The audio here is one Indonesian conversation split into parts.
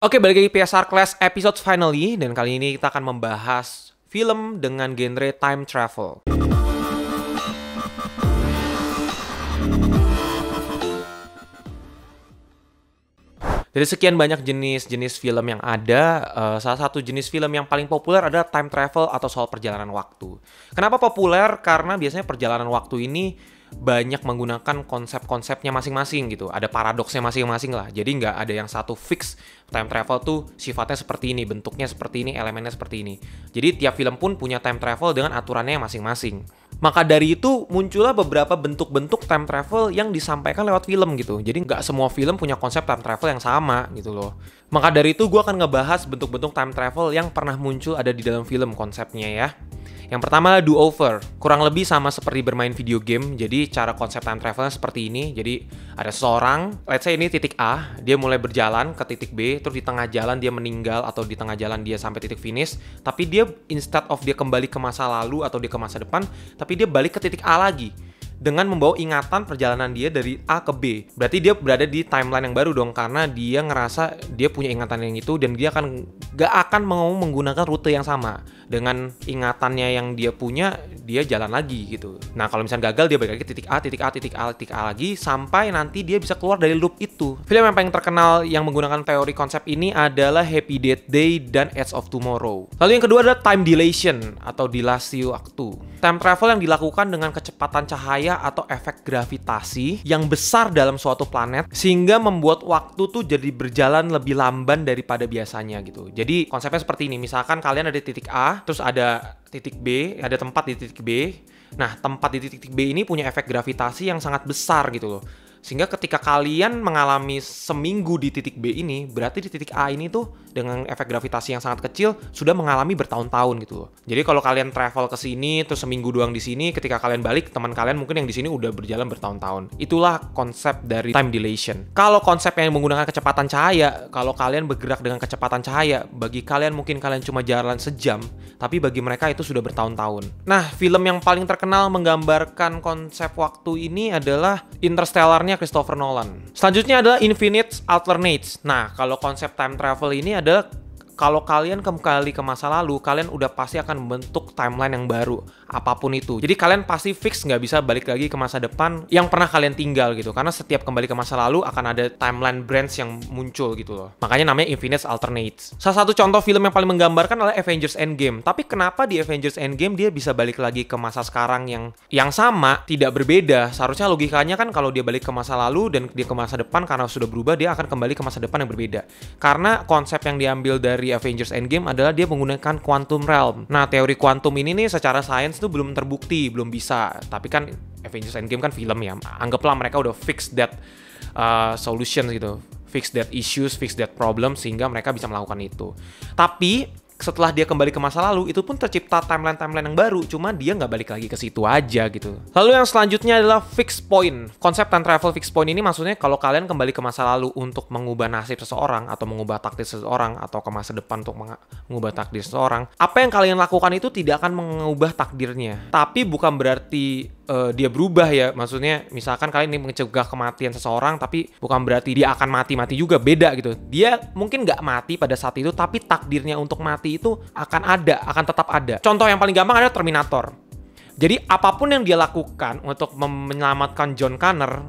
Oke, balik lagi PSR Class episode finally, dan kali ini kita akan membahas film dengan genre time travel. Dari sekian banyak jenis film yang ada, salah satu jenis film yang paling populer adalah time travel atau soal perjalanan waktu. Kenapa populer? Karena biasanya perjalanan waktu ini banyak menggunakan konsep-konsepnya masing-masing gitu. Ada paradoksnya masing-masing lah. Jadi nggak ada yang satu fix time travel tuh sifatnya seperti ini, bentuknya seperti ini, elemennya seperti ini. Jadi tiap film pun punya time travel dengan aturannya masing-masing. Maka dari itu muncullah beberapa bentuk-bentuk time travel yang disampaikan lewat film gitu. Jadi nggak semua film punya konsep time travel yang sama gitu loh. Maka dari itu gue akan ngebahas bentuk-bentuk time travel yang pernah muncul ada di dalam film konsepnya ya. Yang pertama adalah do-over. Kurang lebih sama seperti bermain video game. Jadi cara konsep time travelnya seperti ini. Jadi ada seseorang, let's say ini titik A, dia mulai berjalan ke titik B, terus di tengah jalan dia meninggal atau di tengah jalan dia sampai titik finish. Tapi dia instead of dia kembali ke masa lalu atau dia ke masa depan, tapi dia balik ke titik A lagi dengan membawa ingatan perjalanan dia dari A ke B. Berarti dia berada di timeline yang baru dong, karena dia ngerasa dia punya ingatan yang itu dan dia gak akan mau menggunakan rute yang sama. Dengan ingatannya yang dia punya, dia jalan lagi gitu. Nah kalau misalnya gagal, dia balik lagi ke titik A, titik A, titik A, titik A lagi, sampai nanti dia bisa keluar dari loop itu. Film yang paling terkenal yang menggunakan teori konsep ini adalah Happy Death Day dan Edge of Tomorrow. Lalu yang kedua adalah time dilation atau dilatio waktu. Time travel yang dilakukan dengan kecepatan cahaya atau efek gravitasi yang besar dalam suatu planet sehingga membuat waktu tuh jadi berjalan lebih lamban daripada biasanya gitu. Jadi konsepnya seperti ini, misalkan kalian ada di titik A, terus ada titik B, ada tempat di titik B. Nah, tempat di titik B ini punya efek gravitasi yang sangat besar gitu loh. Sehingga ketika kalian mengalami seminggu di titik B ini, berarti di titik A ini tuh dengan efek gravitasi yang sangat kecil sudah mengalami bertahun-tahun gitu loh. Jadi kalau kalian travel ke sini terus seminggu doang di sini, ketika kalian balik teman kalian mungkin yang di sini udah berjalan bertahun-tahun. Itulah konsep dari time dilation. Kalau konsep yang menggunakan kecepatan cahaya, kalau kalian bergerak dengan kecepatan cahaya, bagi kalian mungkin kalian cuma jalan sejam, tapi bagi mereka itu sudah bertahun-tahun. Nah, film yang paling terkenal menggambarkan konsep waktu ini adalah Interstellar-nya Christopher Nolan. Selanjutnya adalah Infinite Alternates. Nah, kalau konsep time travel ini adalah kalau kalian kembali ke masa lalu, kalian udah pasti akan membentuk timeline yang baru, apapun itu. Jadi kalian pasti fix nggak bisa balik lagi ke masa depan yang pernah kalian tinggal gitu. Karena setiap kembali ke masa lalu akan ada timeline branch yang muncul gitu loh. Makanya namanya Infinite Alternates. Salah satu contoh film yang paling menggambarkan adalah Avengers Endgame. Tapi kenapa di Avengers Endgame dia bisa balik lagi ke masa sekarang yang sama, tidak berbeda? Seharusnya logikanya kan kalau dia balik ke masa lalu dan dia ke masa depan karena sudah berubah, dia akan kembali ke masa depan yang berbeda. Karena konsep yang diambil dari Avengers Endgame adalah dia menggunakan quantum realm. Nah, teori quantum ini nih secara sains tuh belum terbukti, belum bisa. Tapi kan Avengers Endgame kan film ya. Anggaplah mereka udah fix that solution gitu. Fix that issues, fix that problem sehingga mereka bisa melakukan itu. Tapi setelah dia kembali ke masa lalu, itu pun tercipta timeline-timeline yang baru, cuma dia nggak balik lagi ke situ aja gitu. Lalu yang selanjutnya adalah fixed point. Konsep time travel fixed point ini maksudnya kalau kalian kembali ke masa lalu untuk mengubah nasib seseorang, atau mengubah takdir seseorang, atau ke masa depan untuk mengubah takdir seseorang, apa yang kalian lakukan itu tidak akan mengubah takdirnya. Tapi bukan berarti dia berubah ya, maksudnya misalkan kalian ini mencegah kematian seseorang, tapi bukan berarti dia akan mati juga, beda gitu. Dia mungkin nggak mati pada saat itu, tapi takdirnya untuk mati itu akan tetap ada. Contoh yang paling gampang adalah Terminator. Jadi apapun yang dia lakukan untuk menyelamatkan John Connor,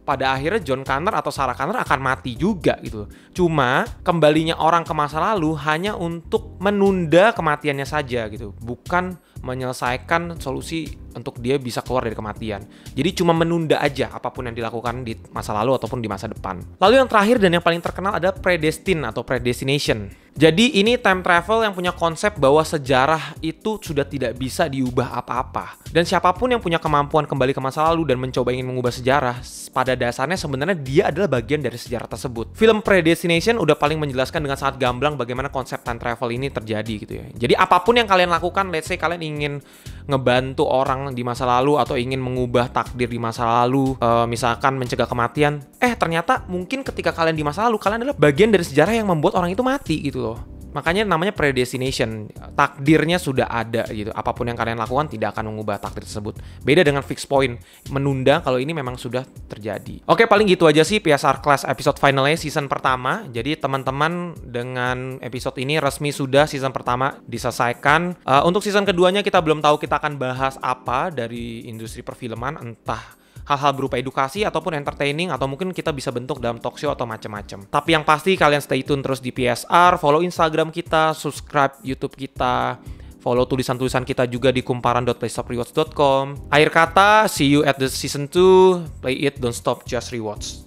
pada akhirnya John Connor atau Sarah Connor akan mati juga gitu. Cuma kembalinya orang ke masa lalu hanya untuk menunda kematiannya saja gitu, bukan menyelesaikan solusi untuk dia bisa keluar dari kematian. Jadi cuma menunda aja apapun yang dilakukan di masa lalu ataupun di masa depan. Lalu yang terakhir dan yang paling terkenal adalah predestin atau predestination. Jadi ini time travel yang punya konsep bahwa sejarah itu sudah tidak bisa diubah apa-apa. Dan siapapun yang punya kemampuan kembali ke masa lalu dan mencoba ingin mengubah sejarah, pada dasarnya sebenarnya dia adalah bagian dari sejarah tersebut. Film Predestination udah paling menjelaskan dengan sangat gamblang bagaimana konsep time travel ini terjadi gitu ya. Jadi apapun yang kalian lakukan, let's say kalian ingin ngebantu orang di masa lalu atau ingin mengubah takdir di masa lalu, misalkan mencegah kematian, ternyata mungkin ketika kalian di masa lalu, kalian adalah bagian dari sejarah yang membuat orang itu mati gitu loh. Makanya namanya predestination. Takdirnya sudah ada gitu. Apapun yang kalian lakukan tidak akan mengubah takdir tersebut. Beda dengan fixed point, menunda kalau ini memang sudah terjadi. Oke, paling gitu aja sih PSR Class episode finalnya season pertama. Jadi teman-teman dengan episode ini resmi sudah season pertama diselesaikan. Untuk season keduanya kita belum tahu kita akan bahas apa dari industri perfilman, entah hal-hal berupa edukasi ataupun entertaining, atau mungkin kita bisa bentuk dalam talk show atau macam-macam. Tapi yang pasti kalian stay tune terus di PSR, follow Instagram kita, subscribe YouTube kita, follow tulisan-tulisan kita juga di kumparan.playstoprewards.com. Akhir kata, see you at the season 2. Play it, don't stop, just rewards.